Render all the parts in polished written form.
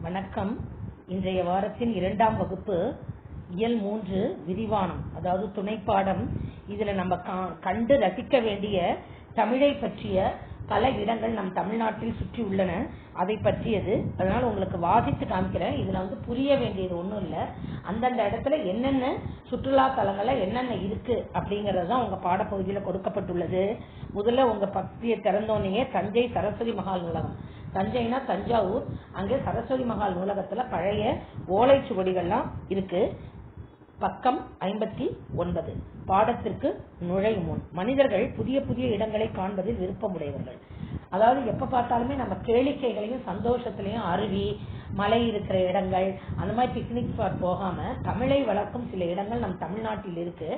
வணக்கம். இன்றைய வாரத்தின் 2ஆம் வகுப்பு இயல் 3 விரிவானம், அதாவது துணைப்பாடம். இதுல நம்ம கண்டு ரசிக்க வேண்டிய தமிழை பற்றிய பல இடங்கள் நம் தமிழ்நாட்டில் சுற்றி உள்ளன, அதை பற்றியது. அதனால உங்களுக்கு வாசித்து காமிக்கிறேன். இதுல புரிய வேண்டியது ஒன்றும் இல்லை. அந்தந்த இடத்துல என்னென்ன சுற்றுலா தலங்கள்ல என்னென்ன இருக்கு அப்படிங்கறது தான் உங்க பாடப்பகுதியில் கொடுக்கப்பட்டுள்ளது. முதல்ல உங்க பகுதியை திறந்தோடனே தஞ்சை சரஸ்வதி மகால் நூலகம். தஞ்சைனா தஞ்சாவூர். அங்கே சரஸ்வதி மகால் நூலகத்துல பழைய ஓலைச்சுவடிகள்லாம் இருக்கு. பக்கம் 59. பாடத்திற்கு நுழையும் முன் மனிதர்கள் புதிய புதிய இடங்களை காண்பதில் விருப்பமுடையவர்கள். அதாவது எப்ப பார்த்தாலுமே நம்ம கேளிக்கைகளையும் சந்தோஷத்திலையும் அருவி, மலை இருக்கிற இடங்கள், அந்த மாதிரி பிக்னிக் ஸ்பாட் போகாம தமிழை வளர்க்கும் சில இடங்கள் நம் தமிழ்நாட்டில் இருக்கு.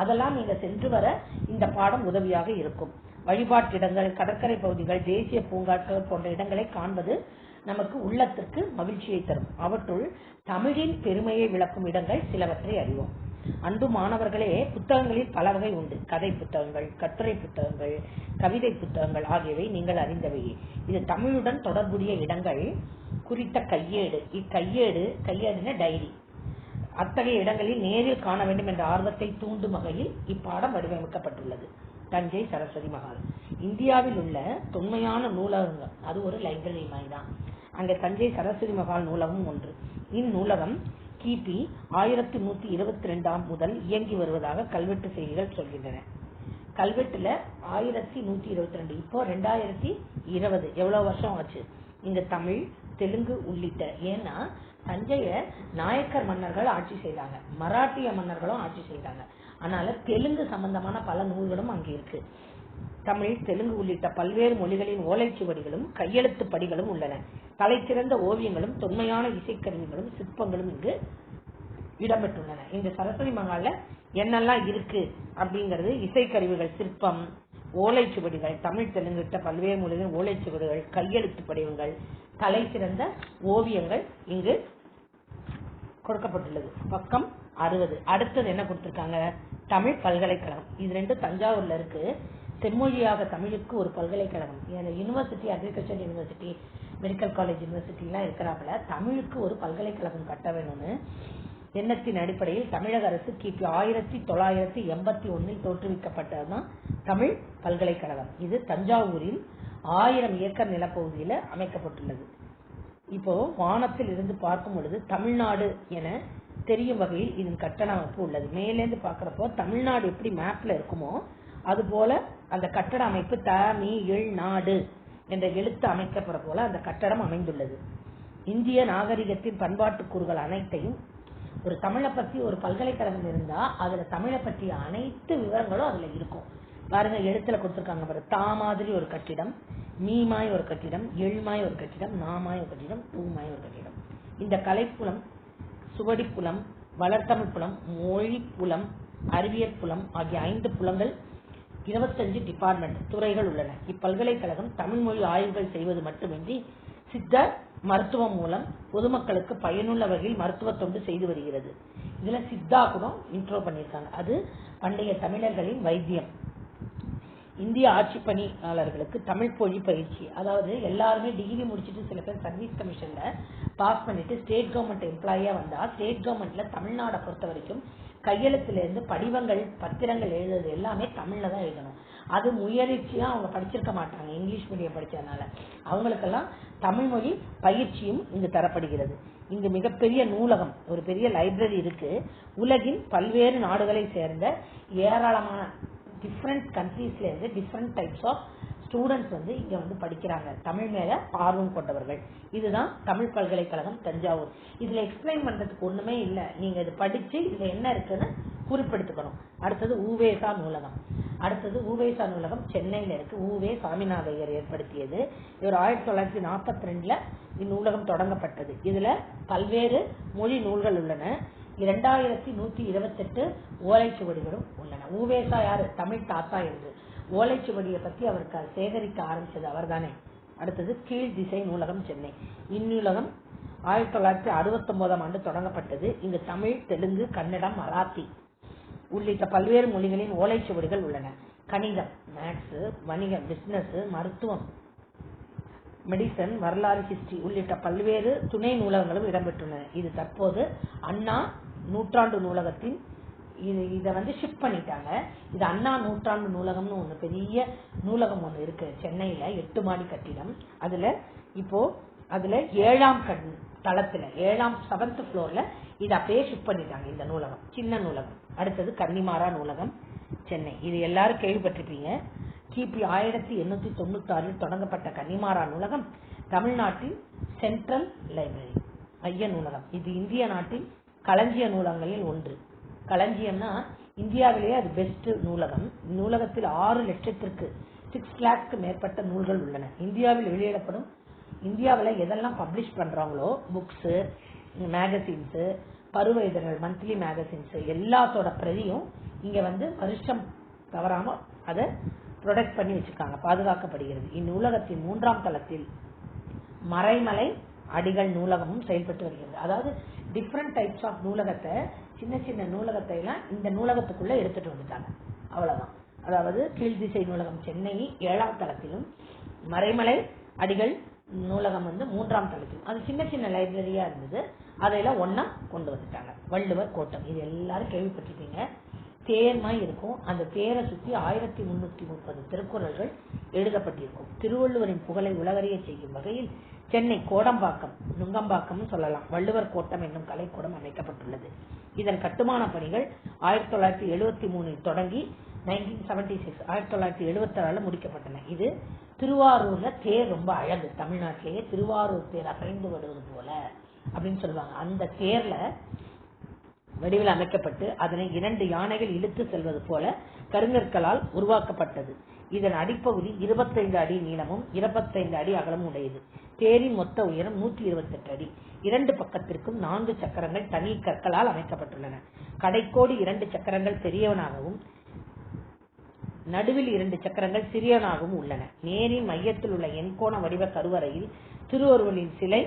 அதெல்லாம் நீங்க சென்று வர இந்த பாடம் உதவியாக இருக்கும். வழிபாட்டிடங்கள், கடற்கரை பகுதிகள், தேசிய பூங்காக்கள் போன்ற இடங்களை காண்பது நமக்கு உள்ளத்திற்கு மகிழ்ச்சியை தரும். அவற்றுள் தமிழின் பெருமையை விளக்கும் இடங்கள் சிலவற்றை அறிவோம். அன்பு மாணவர்களே, புத்தகங்களில் பல வகை உண்டு. கதை புத்தகங்கள், கட்டுரை புத்தகங்கள், கவிதை புத்தகங்கள் ஆகியவை நீங்கள் அறிந்தவையே. இது தமிழுடன் தொடர்புடைய இடங்கள் குறித்த கையேடு. கையேடுன டைரி. அத்தகைய இடங்களில் நேரில் காண வேண்டும் என்ற ஆர்வத்தை தூண்டும் வகையில் இப்பாடம் வடிவமைக்கப்பட்டுள்ளது. தஞ்சை சரஸ்வதி மகால் இந்தியாவில் உள்ள தொன்மையான நூலகங்கள். அது ஒரு லைப்ரரி மாதிரி தான். அங்கே தஞ்சை சரஸ்வதி மகால் நூலகம் ஒன்று. இந்நூலகம் கிபி 1122 முதல் இயங்கி வருவதாக கல்வெட்டு செய்திகள் சொல்கின்றன. கல்வெட்டுல 1122, இப்போ 2020, எவ்வளவு வருஷம் ஆச்சு. இங்க தமிழ், தெலுங்கு உள்ளிட்ட, ஏன்னா தஞ்சைய நாயக்கர் மன்னர்கள் ஆட்சி செய்தாங்க, மராட்டிய மன்னர்களும் ஆட்சி செய்தாங்க. அதனால தெலுங்கு சம்பந்தமான பல நூல்களும் அங்கே இருக்கு. தமிழ், தெலுங்கு உள்ளிட்ட பல்வேறு மொழிகளின் ஓலைச்சுவடிகளும் கையெழுத்து படிகளும் உள்ளன. தலைச்சிறந்த ஓவியங்களும் தொன்மையான இசைக்கருவிகளும் சிற்பங்களும் இங்கு இடம்பெற்றுள்ளன. இந்த சரஸ்வதி மகால்ல என்னெல்லாம் இருக்கு அப்படிங்கிறது: இசைக்கருவிகள், சிற்பம், ஓலைச்சுவடிகள், தமிழ், தெலுங்கு பல்வேறு மொழிகளின் ஓலைச்சுவடிகள், கையெழுத்து படிவங்கள், தலை சிறந்த ஓவியங்கள் இங்கு கொடுக்கப்பட்டுள்ளது. பக்கம் 60. அடுத்தது என்ன கொடுத்திருக்காங்க? தமிழ் பல்கலைக்கழகம். இது ரெண்டும் தஞ்சாவூர்ல இருக்கு. செம்மொழியாக தமிழுக்கு ஒரு பல்கலைக்கழகம். University, agriculture university, medical college university எல்லாம் இருக்கிறாப்புல தமிழுக்கு ஒரு பல்கலைக்கழகம் கட்ட வேணும்னு எண்ணத்தின் அடிப்படையில் தமிழக அரசு கிபி 1981 தோற்றுவிக்கப்பட்டதுதான் தமிழ் பல்கலைக்கழகம். இது தஞ்சாவூரில் 1000 ஏக்கர் நிலப்பகுதியில அமைக்கப்பட்டுள்ளது. இப்போ வானத்தில் இருந்து பார்க்கும் பொழுது தமிழ்நாடு என தெரியும் வகையில் இதன் கட்டட அமைப்பு உள்ளது. மேலேந்து பாக்குறப்போ தமிழ்நாடு எப்படி மேப்ல இருக்குமோ அது போல அந்த கட்டட அமைப்பு நாடு என்ற எழுத்து அமைக்கப்பட போல அந்த கட்டடம் அமைந்துள்ளது. இந்திய நாகரிகத்தின் பண்பாட்டு கூறுகள் அனைத்தையும், ஒரு தமிழை பத்தி ஒரு பல்கலைக்கழகம் இருந்தா அதுல தமிழை பற்றிய அனைத்து விவரங்களும் அதுல இருக்கும். பாருங்க, எழுத்துல கொடுத்திருக்காங்க பாரு. தா மாதிரி ஒரு கட்டிடம், மீமாய் ஒரு கட்டிடம், எழுமாய் ஒரு கட்டிடம், நாமாய் ஒரு கட்டிடம், பூமாய் ஒரு கட்டிடம். இந்த கலைப்புலம், சுவடிப்புலம், வளர்த்தமிழ் புலம், மொழி புலம், அறிவியல் புலம் ஆகிய 5 புலங்கள், 25 டிபார்ட்மெண்ட் துறைகள் உள்ளன. இப்பல்கலைக்கழகம் தமிழ் மொழி ஆய்வுகள் செய்வது மட்டுமின்றி சித்த மருத்துவம் மூலம் பொதுமக்களுக்கு பயனுள்ள வகையில் மருத்துவ தொண்டு செய்து வருகிறது. இதுல சித்தா கூட இன்ட்ரோ பண்ணியிருக்காங்க. அது பண்டைய தமிழர்களின் வைத்தியம். இந்திய ஆட்சி பணியாளர்களுக்கு தமிழ் மொழி பயிற்சி. அதாவது எல்லாருமே டிகிரி முடிச்சுட்டு சில பேர் சர்வீஸ் கமிஷன்ல பாஸ் பண்ணிட்டு ஸ்டேட் கவர்மெண்ட் எம்ப்ளாயியா வந்தா, ஸ்டேட் கவர்மெண்ட்ல தமிழ்நாடை பொறுத்த வரைக்கும் கையெழுத்துல இருந்து படிவங்கள், பத்திரங்கள் எழுதுறது எல்லாமே தமிழ்ல தான் எழுதணும். அது முயற்சியா அவங்க படிச்சிருக்க மாட்டாங்க, இங்கிலீஷ் மீடியம் படிச்சதுனால. அவங்களுக்கெல்லாம் தமிழ் மொழி பயிற்சியும் இங்கு தரப்படுகிறது. இங்கு மிகப்பெரிய நூலகம், ஒரு பெரிய லைப்ரரி இருக்கு. உலகின் பல்வேறு நாடுகளை சேர்ந்த ஏராளமான டிஃப்ரெண்ட் கண்ட்ரீஸ்ல இருந்து டிஃப்ரெண்ட் டைப்ஸ் ஆஃப் ஸ்டூடெண்ட்ஸ் இங்க படிக்கிறாங்க, தமிழ் மேல ஆர்வம் கொண்டவர்கள். இதுதான் தமிழ் பல்கலைக்கழகம் தஞ்சாவூர். இதுல எக்ஸ்பிளைன் பண்றதுக்கு ஒண்ணுமே இல்லை. நீங்க இது படிச்சு இதுல என்ன இருக்குன்னு குறிப்பெடுத்துக்கணும். அடுத்தது உவேசா நூலகம். உவேசா நூலகம் சென்னையில இருக்கு. உவே சாமிநாதையர் ஏற்படுத்தியது. இவர் 1942 இந்நூலகம் தொடங்கப்பட்டது. இதுல பல்வேறு மொழி நூல்கள் உள்ளன. 2128 ஓலைச்சுவடிகளும் உள்ளன. உவேசா யாரு? தமிழ் தாத்தா என்று. ஓலைச்சுவடியை பத்தி அவருக்கு சேகரிக்க ஆரம்பிச்சது அவர் தானே. அடுத்தது கீழ் திசை நூலகம் சென்னை. இந்நூலகம் 1969 தொடங்கப்பட்டது. இங்கு தமிழ், தெலுங்கு, கன்னடம், மராத்தி உள்ளிட்ட பல்வேறு மொழிகளின் ஓலைச்சுவடிகள் உள்ளன. கணிதம், மேத்ஸ், வணிகம், பிசினஸ், மருத்துவம், மெடிசன், வரலாறு, ஹிஸ்டரி உள்ளிட்ட பல்வேறு துணை நூலகங்களும் இடம்பெற்றுள்ளன. இது தற்போது அண்ணா நூற்றாண்டு நூலகத்தின் இதை ஷிஃப்ட் பண்ணிட்டாங்க. இது அண்ணா நூற்றாண்டு நூலகம்னு ஒன்று பெரிய நூலகம் ஒன்று இருக்கு சென்னையில, 8 மாடி கட்டிடம். அதுல 7ஆம் தளத்துல 7th ஃப்ளோர்ல இது அப்படியே ஷிஃப்ட் பண்ணிட்டாங்க. இந்த நூலகம் சின்ன நூலகம். அடுத்தது கன்னிமாரா நூலகம், சென்னை. இது எல்லாரும் கேள்விப்பட்டிருப்பீங்க. கிபி 1896 தொடங்கப்பட்ட கன்னிமாரா நூலகம் தமிழ்நாட்டின் சென்ட்ரல் லைப்ரரி மைய நூலகம். இது இந்திய நாட்டின் களஞ்சிய நூலகங்களில் ஒன்று. களஞ்சியம்னா இந்தியாவிலேயே அது பெஸ்ட் நூலகம். நூலகத்தில் 6 லட்சத்திற்கு 6 lakhs மேற்பட்ட நூல்கள் உள்ளன. இந்தியாவில் எதெல்லாம் பப்ளிஷ் பண்றாங்களோ, புக்ஸ், மேகசின்ஸ், பருவ இதழ்கள், மந்த்லி மேகசின்ஸ் எல்லாத்தோட பிரதியும் இங்க வருஷம் தவறாம அதை ப்ரொடெக்ட் பண்ணி வச்சிருக்காங்க, பாதுகாக்கப்படுகிறது. இந்நூலகத்தின் 3ஆம் தளத்தில் மறைமலை அடிகள் நூலகமும் செயல்பட்டு வருகிறது. அதாவது டிஃப்ரெண்ட் டைப்ஸ் ஆஃப் நூலகத்தை, சின்ன சின்ன நூலகத்தை எல்லாம் இந்த நூலகத்துக்குள்ள எடுத்துட்டு வந்துட்டாங்க. அவ்வளவுதான். அதாவது கீழ்திசை நூலகம் சென்னை 7ஆம் தளத்திலும், மறைமலை அடிகள் நூலகம் 3ஆம் தளத்திலும். அது சின்ன சின்ன லைப்ரரியா இருந்தது, அதையெல்லாம் ஒன்னா கொண்டு வந்துட்டாங்க. வள்ளுவர் கோட்டம், இது எல்லாரும் கேள்விப்பட்டிருப்பீங்க. தேர்மாய் இருக்கும். அந்த தேரை சுற்றி 1330 திருக்குறள்கள் எழுதப்பட்டிருக்கும். திருவள்ளுவரின் புகழை உலகறிய செய்யும் வகையில் சென்னை கோடம்பாக்கம், நுங்கம்பாக்கம் சொல்லலாம், வள்ளுவர் கோட்டம் என்னும் கலைக்கூடம் அமைக்கப்பட்டுள்ளது. இதன் கட்டுமான பணிகள் 1973 தொடங்கி 1976 முடிக்கப்பட்டன. இது திருவாரூர்ல தேர் ரொம்ப அழகு. தமிழ்நாட்டிலேயே திருவாரூர் தேர் அசைந்து வருவது போல அப்படின்னு சொல்லுவாங்க. அந்த தேர்ல வடிவில் அமைக்கப்பட்டு அதனை 2 யானைகள் இழுத்து செல்வது போல கருங்கற்களால் உருவாக்கப்பட்டது. இதன் அடிப்பகுதி 25 அடி நீளமும் 25 அடி அகலமும் உடையது. தேரின் மொத்த உயரம் 128 அடி. 2 பக்கத்திற்கும் 4 சக்கரங்கள் தனி கற்களால் அமைக்கப்பட்டுள்ளன. கடைக்கோடி 2 சக்கரங்கள் பெரியவனாகவும் நடுவில் 2 சக்கரங்கள் சிறியவனாகவும் உள்ளன. நேரின் மையத்தில் உள்ள எண்கோண வடிவ கருவறையில் திருவள்ளுவரின் சிலை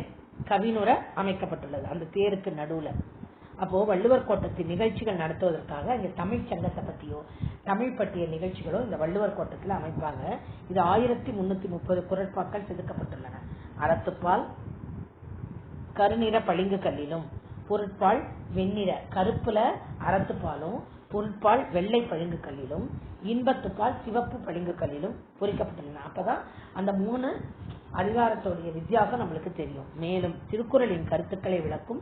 கவினுர அமைக்கப்பட்டுள்ளது. அந்த தேருக்கு நடுவுல. அப்போ வள்ளுவர் கோட்டத்தின் நிகழ்ச்சிகள் நடத்துவதற்காக இங்க தமிழ் சங்கத்தை பற்றியோ தமிழ் பற்றிய நிகழ்ச்சிகளோ இந்த வள்ளுவர் கோட்டத்தில் அமைப்பாங்க. இது 1330 குறட்பாக்கள் செதுக்கப்பட்டுள்ளன. அறத்துப்பால் கருநிற பளிங்கு கல்லிலும், பொருட்பால் வெண்ணிற கருப்புல அறத்துப்பாலும், பொருட்பால் வெள்ளை பளிங்கு கல்லிலும், இன்பத்துப்பால் சிவப்பு பளிங்கு கல்லிலும் பொறிக்கப்பட்டுள்ளன. அப்பதான் அந்த 3 அதிகாரத்துடைய வித்தியாசம் நம்மளுக்கு தெரியும். மேலும் திருக்குறளின் கருத்துக்களை விளக்கும்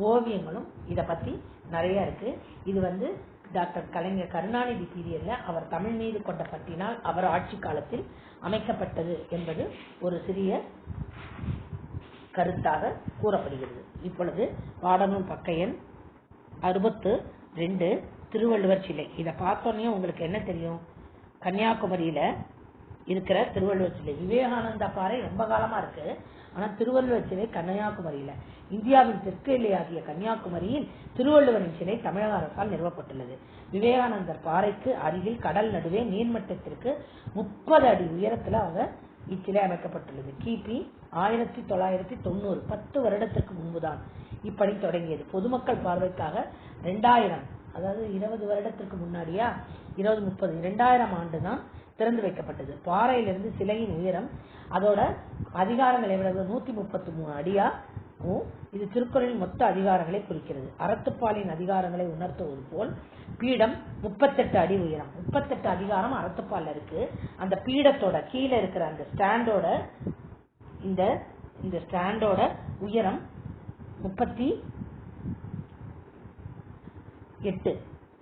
ஓவியங்களும் இத பத்தி நிறைய இருக்கு. இது டாக்டர் கலைஞர் கருணாநிதி பீரியட்ல அவர் தமிழ் மீது கொண்ட பற்றினால் அவர் ஆட்சி காலத்தில் அமைக்கப்பட்டது என்பது ஒரு சிறிய கருத்தாக கூறப்படுகிறது. இப்பொழுது பாடநூல் பக்க எண் 62 திருவள்ளுவர் சிலை. இதை பார்த்தோன்னே உங்களுக்கு என்ன தெரியும்? கன்னியாகுமரியில இருக்கிற திருவள்ளுவர் சிலை. விவேகானந்தா பாறை ரொம்ப காலமா இருக்கு. ஆனா திருவள்ளுவர் சிலை கன்னியாகுமரியில, இந்தியாவின் தெற்கு எல்லையாகிய கன்னியாகுமரியில் திருவள்ளுவரின் சிலை தமிழக அரசால் நிறுவப்பட்டுள்ளது. விவேகானந்தர் பாறைக்கு அருகில் கடல் நடுவே நீர்மட்டத்திற்கு 30 அடி உயரத்துல இச்சிலை அமைக்கப்பட்டுள்ளது. கிபி 1990 10 வருடத்திற்கு முன்புதான் இப்பணி தொடங்கியது. பொதுமக்கள் பார்வைக்காக 2000, அதாவது 20 வருடத்திற்கு முன்னாடியா 2030 ஆண்டு தான் திறந்து வைக்கப்பட்டது. பாறையிலிருந்து சிலையின் உயரம் அதோட அதிகாரங்களை விட 133 அடியா. இது திருக்குறளின் மொத்த அதிகாரங்களை குறிக்கிறது. அறத்துப்பாலின் அதிகாரங்களை உணர்த்துவது போல் பீடம் 38 அடி உயரம். 38 அதிகாரம் அறத்துப்பால் இருக்கு. அந்த பீடத்தோட கீழே இருக்கிற அந்த ஸ்டாண்டோட இந்த ஸ்டாண்டோட உயரம் 38.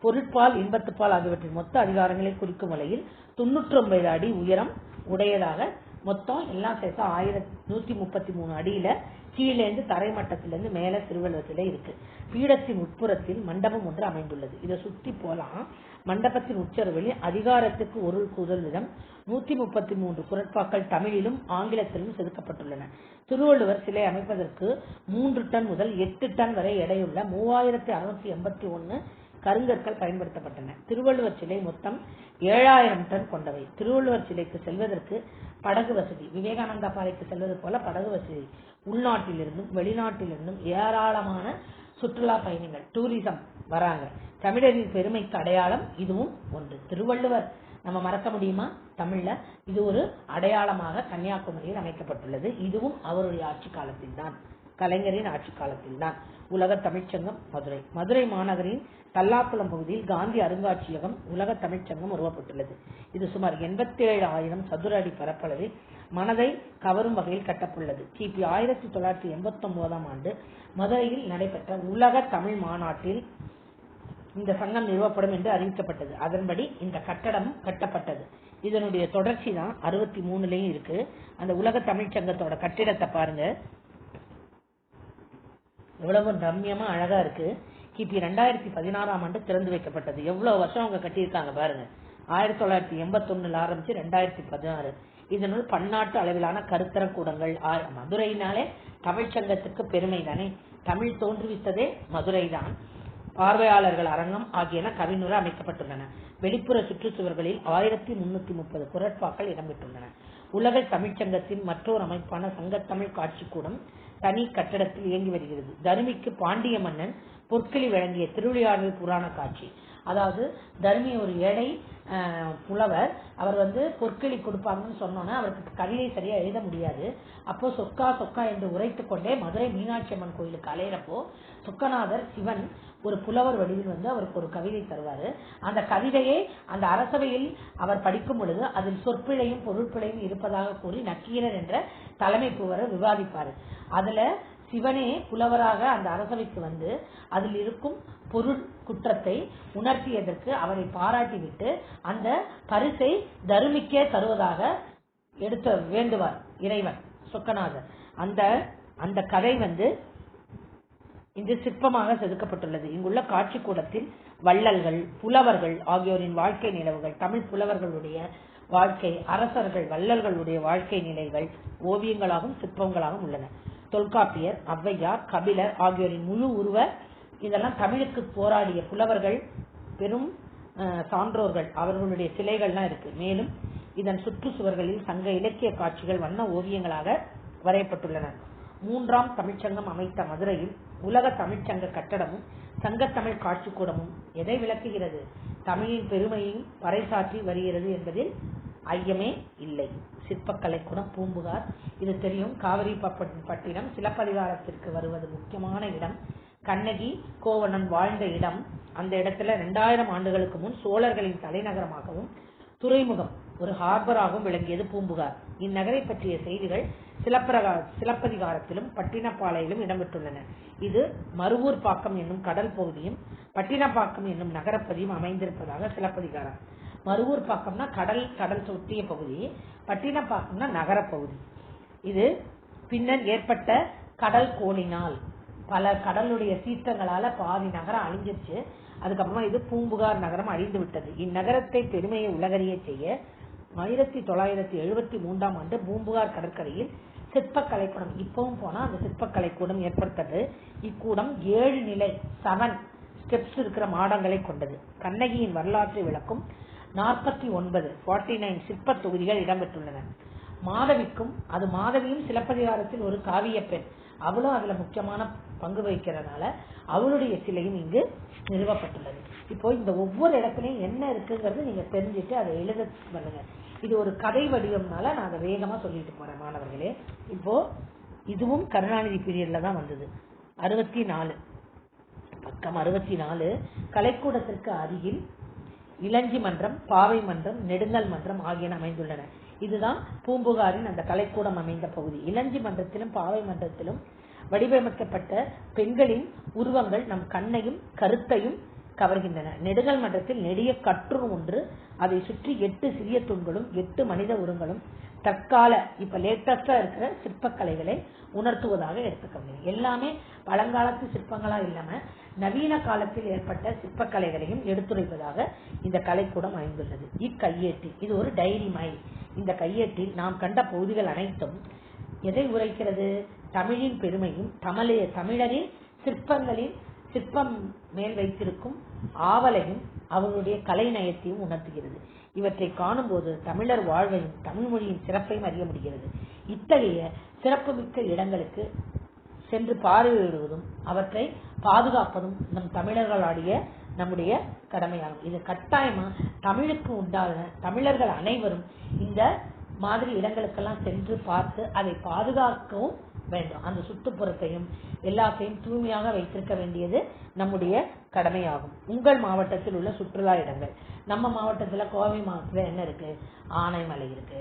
பொருட்பால் இன்பத்துப்பால் ஆகியவற்றின் மொத்த அதிகாரங்களை குறிக்கும் வகையில் 99 அடி உயரம் உடையதாக மொத்தம் எல்லாம் சேர்த்து 1133 அடியில கீழேந்து தரைமட்டத்திலிருந்து மேல திருவள்ளுவர் சிலை இருக்கு. பீடத்தின் உட்புறத்தில் மண்டபம் ஒன்று அமைந்துள்ளது. இதை சுத்தி போலாம். மண்டபத்தின் உச்சரவில் அதிகாரத்துக்கு ஒரு கூதல் விதம் 133 குறட்பாக்கள் தமிழிலும் ஆங்கிலத்திலும் செதுக்கப்பட்டுள்ளன. திருவள்ளுவர் சிலை அமைப்பதற்கு 3 டன் முதல் 8 டன் வரை எடையுள்ள 3681 கருங்கற்கள் பயன்படுத்தப்பட்டன. திருவள்ளுவர் சிலை மொத்தம் 7000 டன் கொண்டவை. திருவள்ளுவர் சிலைக்கு செல்வதற்கு படகு வசதி. விவேகானந்தா பாறைக்கு செல்வது போல படகு வசதி. உள்நாட்டிலிருந்தும் வெளிநாட்டிலிருந்தும் ஏராளமான சுற்றுலா பயணிகள் டூரிசம் வராங்க. தமிழரின் பெருமைக்கு அடையாளம் இதுவும் ஒன்று. திருவள்ளுவர் நம்ம மறக்க முடியுமா? தமிழ்ல இது ஒரு அடையாளமாக கன்னியாகுமரியில் அமைக்கப்பட்டுள்ளது. இதுவும் அவருடைய ஆட்சி காலத்தில் தான், கலைஞரின் ஆட்சி காலத்தில் தான். உலக தமிழ்ச்சங்கம் மதுரை. மதுரை மாநகரின் தல்லாக்குளம் பகுதியில் காந்தி அருங்காட்சியகம் உலக தமிழ்ச்சங்கம் உருவப்பட்டுள்ளது. இது சுமார் 87,000 சதுர அடி பரப்பளவில் மனதை கவரும் வகையில் கட்டப்பட்டுள்ளது. கிபி 1989ஆம் ஆண்டு மதுரையில் நடைபெற்ற உலக தமிழ் மாநாட்டில் இந்த சங்கம் நிறுவப்படும் என்று அறிவிக்கப்பட்டது. அதன்படி இந்த கட்டடம் கட்டப்பட்டது. இதனுடைய தொடர்ச்சி தான் 63லயும் இருக்கு. அந்த உலக தமிழ்ச்சங்கத்தோட கட்டிடத்தை பாருங்க, எவ்வளவு ரம்யமா அழகா இருக்கு. கிபி 2016ஆம் ஆண்டு திறந்து வைக்கப்பட்டது. எவ்வளவு வருஷம் அவங்க கட்டியிருக்காங்க பாருங்க. 1981 ஆரம்பிச்சு 2016. இதனுள் பன்னாட்டு அளவிலான கருத்தர கூடங்கள். மதுரையினாலே தமிழ்ச்சங்கத்துக்கு பெருமை தானே. தமிழ் தோன்றுவித்ததே மதுரை தான். பார்வையாளர்கள் அரங்கம் ஆகியன கவினுற அமைக்கப்பட்டுள்ளன. வெளிப்புற சுற்றுச்சுவர்களில் 1330 குரட்பாக்கள் இடம்பெற்றுள்ளன. உலக தமிழ்ச்சங்கத்தின் மற்றொரு அமைப்பான சங்கத்தமிழ் காட்சிக்கூடம் தனி கட்டடத்தில் இயங்கி வருகிறது. தருமிக்கு பாண்டிய மன்னன் பொற்களி வழங்கிய திருவிளையாடல் புராண காட்சி. அதாவது தருமி ஒரு ஏழை புலவர், அவர் பொற்களி கொடுப்பாங்கன்னு சொன்னோன்னா அவருக்கு கவிதை சரியா எழுத முடியாது. அப்போ சொக்கா சொக்கா என்று உரைத்துக் கொண்டே மதுரை மீனாட்சி அம்மன் கோயிலுக்கு அலையிறப்போ சொக்கநாதர் சிவன் ஒரு புலவர் வடிவில் அவருக்கு ஒரு கவிதை தருவாரு. அந்த கவிதையை அந்த அரசவையில் அவர் படிக்கும் பொழுது அதில் சொற்பிழையும் பொருட்பிழையும் இருப்பதாக கூறி நக்கீரர் என்ற தலைமை புலவர் விவாதிப்பாரு. அதுல சிவனே புலவராக அந்த அரசவைக்கு அதில் இருக்கும் பொருள் குற்றத்தை உணர்த்தியதற்கு அவரை பாராட்டிவிட்டு அந்த பரிசை தருமிக்கே தருவதாக எடுத்து வேண்டுவார் இறைவன் சொக்கநாதர். அந்த கதை இங்கு சிற்பமாக செதுக்கப்பட்டுள்ளது. இங்குள்ள காட்சி கூடத்தில் வள்ளல்கள், புலவர்கள் ஆகியோரின் வாழ்க்கை நிலவுகள், தமிழ் புலவர்களுடைய வாழ்க்கை, அரசர்கள் வள்ளல்களுடைய வாழ்க்கை நிலைகள் ஓவியங்களாகவும் சிற்பங்களாகவும் உள்ளன. தொல்காப்பியர், ஔவையார், கபிலர் ஆகியோரின் முழு உருவ இதெல்லாம் தமிழுக்கு போராடிய புலவர்கள், பெரும் சான்றோர்கள் அவர்களுடைய சிலைகள்லாம் இருக்கு. மேலும் இதன் சுற்றுச்சுவர்களில் சங்க இலக்கிய காட்சிகள் வண்ண ஓவியங்களாக வரையப்பட்டுள்ளன. 3ஆம் தமிழ்ச்சங்கம் அமைத்த மதுரையில் உலக தமிழ்ச்சங்க கட்டடமும் சங்கத்தமிழ் காட்சிக்கூடமும் எதை விளக்குகிறது? தமிழின் பெருமையையும் பறைசாற்றி வருகிறது என்பதில் ஐயமே இல்லை. சிற்பக்கலைக்கூடம் பூம்புகார், இது தெரியும். காவிரி பட்டினம் சிலப்பதிகாரத்திற்கு வருவது முக்கியமான இடம். கண்ணகி கோவணன் வாழ்ந்த இடம். அந்த இடத்துல 2000 ஆண்டுகளுக்கு முன் சோழர்களின் தலைநகரமாகவும் துறைமுகம் ஒரு ஹார்பராகவும் விளங்கியது பூம்புகார். இந்நகரை பற்றிய செய்திகள் சிலப்பதிகாரத்திலும் பட்டினப்பாளையிலும் இடம்பெற்றுள்ளன. இது மருவூர் பாக்கம் என்னும் கடல் பகுதியும் பட்டினப்பாக்கம் என்னும் நகரப்பதியும் அமைந்திருப்பதாக சிலப்பதிகாரம். மருவூர் பாக்கம்னா கடல் சொட்டிய பகுதி, பட்டினப்பாக்கம்னா நகரப்பகுதி. இது பின்னர் ஏற்பட்ட கடல் கோணினால் பல கடலுடைய சீற்றங்களால பாதி நகரம் அழிஞ்சிருச்சு. அதுக்கப்புறமா இது பூம்புகார் நகரம் அழிந்து விட்டது. இந்நகரத்தை பெருமையை உலகறிய செய்ய 1973ஆம் ஆண்டு பூம்புகார் கடற்கரையில் சிற்பக்கலைக்கூடம், இப்பவும் போனா அந்த சிற்பக்கலைக்கூடம் ஏற்பட்டது. இக்கூடம் 7 நிலை 7 ஸ்டெப்ஸ் இருக்கிற மாடங்களை கொண்டது. கண்ணகியின் வரலாற்றை விளக்கும் 49 சிற்ப தொகுதிகள் இடம்பெற்றுள்ளன. மாதவியும் சிலப்பதிகாரத்தில் ஒரு காவிய பெண், அவளும் அதுல முக்கியமான பங்கு வகிக்கிறதுனால அவளுடைய சிலையும் இங்கு நிறுவப்பட்டுள்ளது. இப்போ இந்த ஒவ்வொரு இடத்துலயும் என்ன இருக்குங்கிறது நீங்க தெரிஞ்சுட்டு அதை எழுத பண்ணுங்க. இது ஒரு கதை வடிவம்னால நான் அதை வேகமா சொல்லிட்டு போறேன் மாணவர்களே. இப்போ இதுவும் கருணாநிதி பீரியட்ல தான் வந்தது. 64 பக்கம் 64 கலைக்கூடத்திற்கு அருகில் இளஞ்சி மன்றம், பாவை மன்றம், நெடுங்கல் மன்றம் ஆகியன அமைந்துள்ளன. இதுதான் பூம்புகாரின் அந்த கலைக்கூடம் அமைந்த பகுதி. இளஞ்சி மன்றத்திலும் பாவை மன்றத்திலும் வடிவமைக்கப்பட்ட பெண்களின் உருவங்கள் நம் கண்ணையும் கருத்தையும் கவர்கின்றன. நெடுங்கல் மன்றத்தில் நெடிய கற்று ஒன்று, அதை சுற்றி 8 சிறிய தூண்களும் 8 மனித உருவங்களும் தற்கால இப்ப லேட்டஸ்டா இருக்கிற சிற்பக்கலைகளை உணர்த்துவதாக எடுத்துக்கொள்ளுங்க. எல்லாமே பழங்காலத்து சிற்பங்களா இல்லாம நவீன காலத்தில் ஏற்பட்ட சிற்பக்கலைகளையும் எடுத்துரைப்பதாக இந்த கலைக்கூடம் அமைந்துள்ளது. இக்கையேட்டில் இது ஒரு டைரி மைல். இந்த கையேட்டில் நாம் கண்ட பகுதிகள் அனைத்தும் எதை உரைக்கிறது? தமிழின் பெருமையும் தமிழரின் சிற்பம் மேல் வைத்திருக்கும் ஆவலையும் அவர்களுடைய கலை நயத்தையும் உணர்த்துகிறது. இவற்றை காணும் போது தமிழர் வாழ்வையும் தமிழ் மொழியின் சிறப்பையும் அறிய முடிகிறது. இத்தகைய சிறப்புமிக்க இடங்களுக்கு சென்று பார்வையிடுவதும் அவற்றை பாதுகாப்பதும் நம் தமிழர்களாடிய நம்முடைய கடமையாகும். இது கட்டாயமா தமிழுக்கு உண்டான தமிழர்கள் அனைவரும் இந்த மாதிரி இடங்களுக்கெல்லாம் சென்று பார்த்து அதை பாதுகாக்கவும் வேண்டும். அந்த சுற்றுப்புறத்தையும் எல்லாத்தையும் தூய்மையாக வைத்திருக்க வேண்டியது நம்முடைய கடமையாகும். உங்கள் மாவட்டத்தில் உள்ள சுற்றுலா இடங்கள், நம்ம மாவட்டத்தில் கோவை மாவட்டத்தில் என்ன இருக்கு? ஆனைமலை இருக்கு.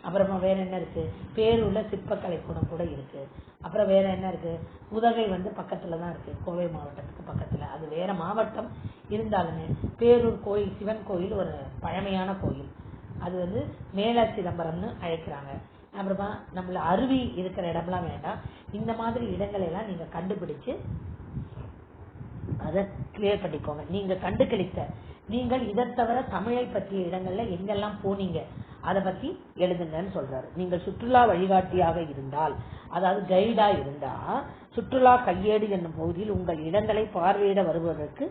அப்புறமா வேற என்ன இருக்கு? பேரூர்ல சிற்பக்கலை கூடம் கூட இருக்கு. அப்புறம் வேற என்ன இருக்கு? உதகை பக்கத்துல தான் இருக்கு, கோவை மாவட்டத்துக்கு பக்கத்துல. அது வேற மாவட்டம் இருந்தாலுமே பேரூர் கோயில், சிவன் கோயில் ஒரு பழமையான கோயில். அது மேல சிதம்பரம்னு அழைக்கிறாங்க. அப்புறமா நம்மள அருவி இருக்கிற இடம்லாம் வேண்டாம். இந்த மாதிரி இடங்களை எல்லாம் நீங்க கண்டுபிடிச்சு அதை கிளியர் பண்ணிக்கோங்க. நீங்க கண்டுகளித்த, நீங்கள் இதை தவிர தமிழை பற்றிய இடங்கள்ல எங்கெல்லாம் போனீங்க அதை பத்தி எழுதுங்கன்னு சொல்றாரு. நீங்கள் சுற்றுலா வழிகாட்டியாக இருந்தால், அதாவது கைடா இருந்தா, சுற்றுலா கையேடு என்னும் பகுதியில் உங்கள் இடங்களை பார்வையிட வருவதற்கு,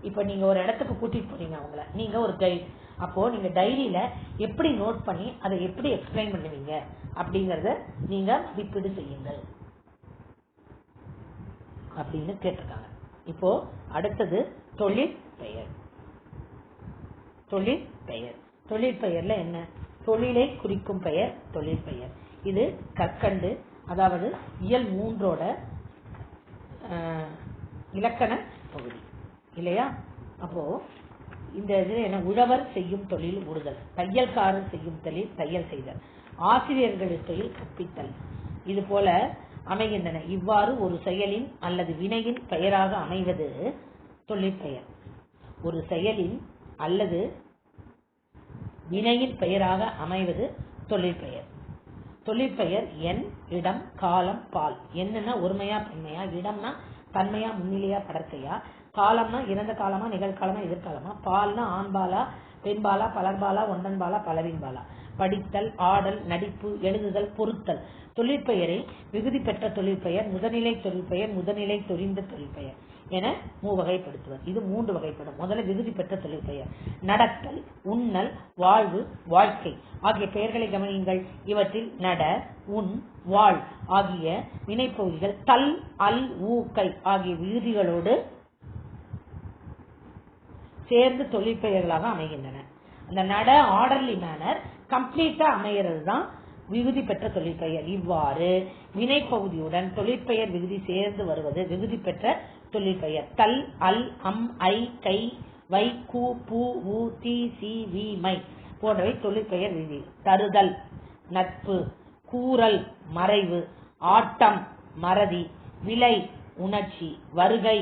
இப்ப நீங்க ஒரு இடத்துக்கு கூட்டிட்டு போறீங்க அவங்கள, நீங்க ஒரு கைடு. அப்போ நீங்க டைரியில எப்படி நோட் பண்ணி அதை எப்படி எக்ஸ்பிளைன் பண்ணுவீங்க அப்படிங்கறத நீங்க மதிப்பீடு செய்யுங்கள் அப்படின்னு கேட்டிருக்காங்க. இப்போ அடுத்தது தொழிற்பெயர். தொழிற்பெயர், தொழிற்பெயர்ல என்ன? தொழிலை குறிக்கும் பெயர் தொழிற்பெயர். இது கற்கண்டு, அதாவது இயல் 3ஓட இலக்கண பகுதி இல்லையா? அப்போ இந்த இது என்ன? உழவர் செய்யும் தொழில் உழுதல், தையல்காரர் செய்யும் தொழில் தையல் செய்தல், ஆசிரியர்களின் தொழில் கற்பித்தல், இது போல அமைகின்றன. இவ்வாறு ஒரு செயலின் அல்லது வினையின் பெயராக அமைவது தொழிற்பெயர். ஒரு செயலின் அல்லது வினையின் பெயராக அமைவது தொழிற்பெயர். தொழிற்பெயர் எண், இடம், காலம், பால். என்னன்னா ஒருமையா பன்மையா, இடம்னா தன்மையா முன்னிலையா படர்க்கையா, காலம்னா இறந்த காலமா நிகழ்காலமா எதிர்காலமா, பால்னா ஆண்பாலா பெண்பாலா பலர்பாலா ஒன்றன்பாலா பலவின்பாலா, படித்தல், ஆடல், நடிப்பு, எழுதுதல், பொருத்தல். தொழிற்பெயரை விகுதி பெற்ற தொழிற்பெயர், முதநிலை தொழிற்பெயர், முதநிலை தொழிந்த தொழிற்பெயர் என மூவகைப்படுத்துவர். இது 3 வகைப்படும். முதல்ல விகுதி பெற்ற தொழிற்பெயர். நடத்தல், உண்ணல், வாழ்வு, வாழ்க்கை ஆகிய பெயர்களை கவனியுங்கள். இவற்றில் நட, உண், வாழ் ஆகிய வினைப்பகுதிகள் தல், அல், ஊக்கை ஆகிய விகுதிகளோடு சேர்ந்து தொழிற்பெயர்களாக அமைகின்றன. அந்த நட ஆர்டர்லி மேனர் கம்ப்ளீட்டா அமைகிறது தான் விகுதி பெற்ற தொழிற்பெயர். இவ்வாறு வினைப்பகுதியுடன் தொழிற்பெயர் விகுதி சேர்ந்து வருவது விகுதி பெற்ற தொழிற்பெயர். தல், அல், அம், ஐ, கை, வை, கு, பூ, உ, தி, சி, வி, மை போன்றவை தொழிற்பெயர் விகுதி. தருதல் நட்பு, கூறல் மறைவு, ஆட்டம் மறதி, விலை உணர்ச்சி, வருகை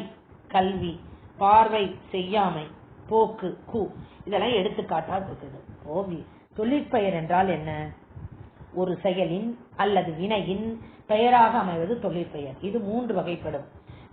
கல்வி, பார்வை செய்யாமை, போக்கு கு இதெல்லாம் எடுத்துக்காட்டா இருக்குது. தொழிற்பெயர் என்றால் என்ன? ஒரு செயலின் அல்லது வினையின் பெயராக அமைவது தொழிற்பெயர். இது 3 வகைப்படும்.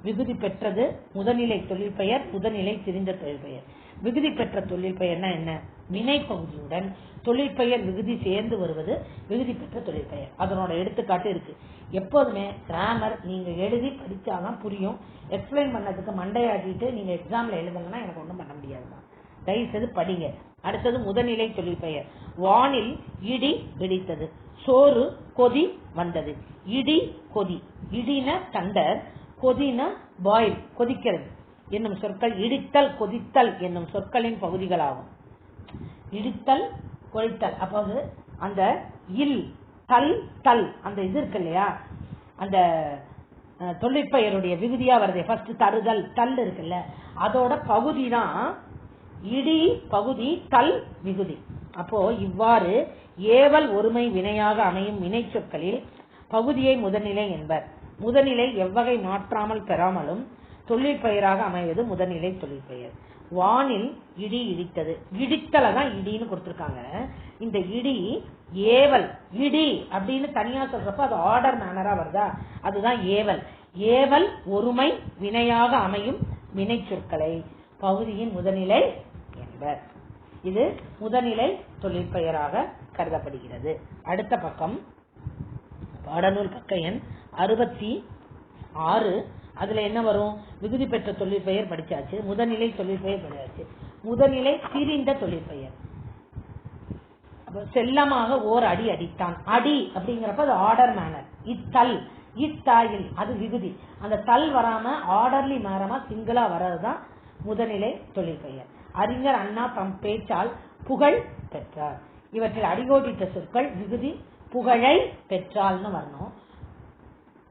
விகுதி பெற்றது முதநிலை தொழிற்பெயர், முதநிலை திரிந்த தொழிற்பெயர். விகுதி பெற்ற தொழிற்பெயர்னா என்ன? வினை பகுதியுடன் தொழிற்பெயர் விகுதி சேர்ந்து வருவது விகுதி பெற்ற தொழிற்பெயர். அதனோட எடுத்துக்காட்டு இருக்கு. எப்போதுமே கிராமர் நீங்க எழுதி படிச்சாதான் புரியும். எக்ஸ்பிளைன் பண்ணதுக்கு மண்டையாட்டிட்டு நீங்க எக்ஸாம்ல எழுதுங்கன்னா எனக்கு ஒண்ணும் பண்ண முடியாதுதான். தயவுசெய்து படிங்க. அடுத்தது முதநிலை தொழிற்பெயர். வானில் இடி இடித்தது, சோறு கொதி வந்தது. இடி கொதி, இடின தண்டர், கொதின பாயில் கொதிக்கிறது என்னும் சொற்கள் இடித்தல் கொதித்தல் என்னும் சொற்களின் பகுதிகளாகும். இடித்தல் கொதித்தல், அப்போது அந்த இல் தல் தல் அந்த இது இருக்கு இல்லையா, அந்த தொழிற்பெயருடைய விகுதியா வருது. ஃபர்ஸ்ட் தருதல் தல் இருக்குல்ல, அதோட பகுதி தான் இடி பகுதி, தல் விகுதி. அப்போ இவ்வாறு ஏவல் ஒருமை வினையாக அமையும் வினை சொற்களில் பகுதியை முதநிலை என்பர். முதநிலை எவ்வகை மாற்றாமல் பெறாமலும் தொழிற்பெயராக அமைவது முதநிலை தொழிற்பெயர். வானில் இடி இடித்தது, இடித்தல தான் இடின்னு கொடுத்திருக்காங்க. இந்த இடி ஏவல், இடி அப்படின்னு தனியா சொல்றப்ப அது ஆர்டர் மேனரா வருதா, அதுதான் ஏவல். ஏவல் ஒருமை வினையாக அமையும் வினை சொற்களை பகுதியின் முதநிலை என்பர். இது முதநிலை தொழிற்பெயராக கருதப்படுகிறது. அடுத்த பக்கம் பாடநூல் பக்க எண் 66. அதுல என்ன வரும்? விகுதி பெற்ற தொழிற்பெயர் படிச்சாச்சு, முதநிலை தொழிற்பெயர் படிச்சாச்சு. முதநிலை திரிந்த தொழிற்பெயர். செல்லமாக ஓர் அடி அடித்தான், அடி அப்படிங்கிறப்ப அது ஆர்டர் மேனர். இத்தல் இத்தாயில் அது விகுதி. அந்த தல் வராம ஆர்டர்லி மேரமா சிங்கிளா வர்றதுதான் முதல்நிலை தொழிற்பெயர். அறிஞர் அண்ணா தம் பேச்சால் புகழ் பெற்றார். இவற்றில் அடிகோடிட்ட சொற்கள் விகுதி புகழை பெற்றால்னு வரணும்,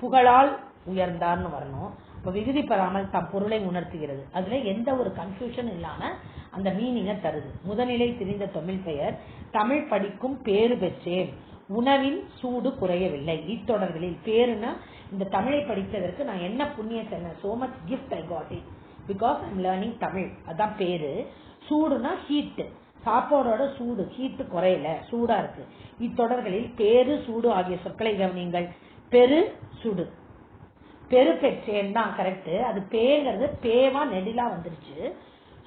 புகழால் உயர்ந்தார்னு வரணும். இப்ப விகுதி பெறாமல் தம் பொருளை உணர்த்துகிறது. அதுல எந்த ஒரு கன்ஃபியூஷன் இல்லாம அந்த மீனிங்கை தருது. முதல்நிலை திரிந்த தமிழ் பெயர் தமிழ் படிக்கும் பேறு பெற்றேன், உணவின் சூடு குறையவில்லை. இத்தொடர்களில் பேருனா இந்த தமிழை படித்ததற்கு நான் என்ன புண்ணியம் செய்யணும், so much gift I got it because I'm learning Tamil, அதான் பேரு. சூடுனா ஹீட், சாப்பாடோட சூடு, ஹீட் குறையல, சூடா இருக்கு. இத்தொடர்களில் பேரு சூடு ஆகிய சொற்களை கவனியுங்கள். பெரு சுடு, பெரு பெற்றேன் தான் கரெக்ட். அது பேங்கிறது பேவா நெடிலா வந்துருச்சு,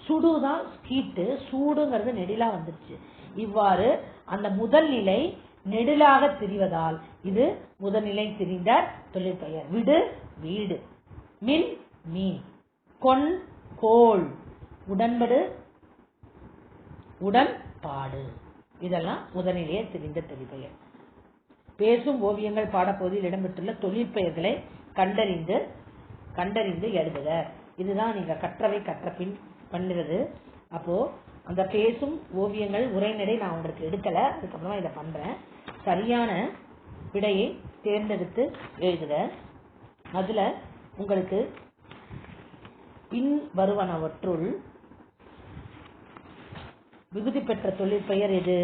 சுடுதான் ஹீட்டு, சூடுங்கிறது நெடிலா வந்துருச்சு. இவ்வாறு அந்த முதல் நிலை நெடிலாக திரிவதால் இது முதல்நிலை திரிந்த தொழிற்பெயர். விடு வீடு, மின் மீன், கொன் கோள், உடன்படு உடன்பாடு, இதெல்லாம் முதல்நிலையை திரிந்த தொழிற்பெயர். பேசும் ஓவியங்கள் பாடப்பகுதியில் இடம்பெற்றுள்ள தொழிற்பெயர்களை கண்டறிந்து எழுதுக. இதுதான் நீங்க கற்றவை கற்ற பின் பண்ணுறது. அப்போ அந்த பேசும் ஓவியங்கள் உரைநடை நான் உங்களுக்கு எடுக்கல, அதுக்கப்புறமா இதை பண்றேன். சரியான விடையை தேர்ந்தெடுத்து எழுதுக. அதுல உங்களுக்கு பின் வருவனவற்றுள் விகுதி பெற்ற தொழிற்பெயர் எது?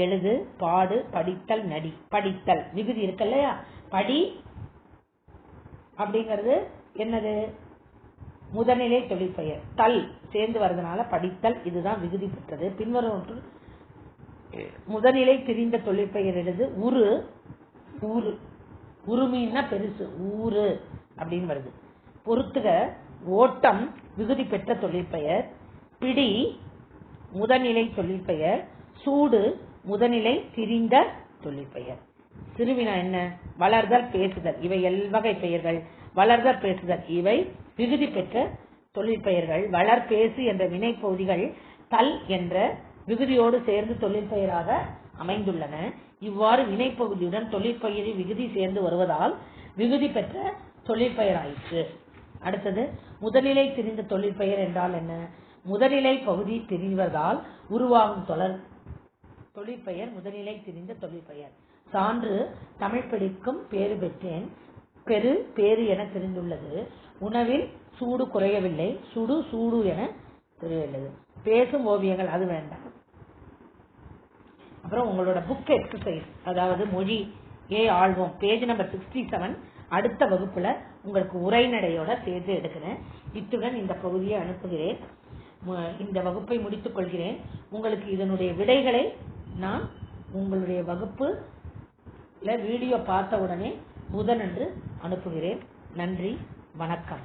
எழுது, பாடு, படித்தல், நடி. படித்தல் விகுதி இருக்கு இல்லையா, படி அப்படிங்கிறது என்னது? முதல்நிலை தொழிற்பெயர். தல் சேர்ந்து வருதுனால படித்தல், இதுதான் விகுதி பெற்றது. பின்வரும் முதல்நிலை திரிந்த தொழிற்பெயர் எழுது. உரு, ஊரு, உருமின்னா பெருசு, ஊரு அப்படின்னு வருது. பொறுத்துக, ஓட்டம் விகுதி பெற்ற தொழிற்பெயர். பிடி முதல்நிலை தொழிற்பெயர். சூடு முதல்நிலை திரிந்த தொழிற்பெயர். திருவினா என்ன? வளர்தல், பேசுதல், இவை எல்வகை பெயர்கள். வளர்தல், பேசுதல் இவை விகுதி பெற்ற தொழிற்பெயர்கள். வளர், பேசு என்ற வினை பகுதிகள் தல் என்ற விகுதியோடு சேர்ந்து தொழிற்பெயராக அமைந்துள்ளன. இவ்வாறு வினைப்பகுதியுடன் தொழிற்பெயரில் விகுதி சேர்ந்து வருவதால் விகுதி பெற்ற தொழிற்பெயர் ஆயிற்று. அடுத்தது, முதல்நிலை திரிந்த தொழிற்பெயர் என்றால் என்ன? முதல்நிலை பகுதி திரிவதால் உருவாகும் தொழிற்பெயர் முதல்நிலை திரிந்த தொழிற்பெயர். சான்று, தமிழ் படிக்கும் பேறு பெற்றேன், பெரு பேரு என தெரிந்துள்ளது. உணவில் சூடு குறையவில்லை, சுடு சூடு என தெரியவில்லை. பேசும் ஓவியங்கள் அது வேண்டாம். அப்புறம் உங்களோட புக் எக்ஸசைஸ், அதாவது மொழி ஆழ்வோம், பேஜ் நம்பர் 67 அடுத்த வகுப்புல உங்களுக்கு உரைநடையோட சேர்த்து எடுக்கிறேன். இத்துடன் இந்த பகுதியை அனுப்புகிறேன். இந்த வகுப்பை முடித்துக் கொள்கிறேன். உங்களுக்கு இதனுடைய விடைகளை நான் உங்களுடைய வகுப்புல வீடியோ பார்த்த உடனே புதனன்று அனுப்புகிறேன். நன்றி, வணக்கம்.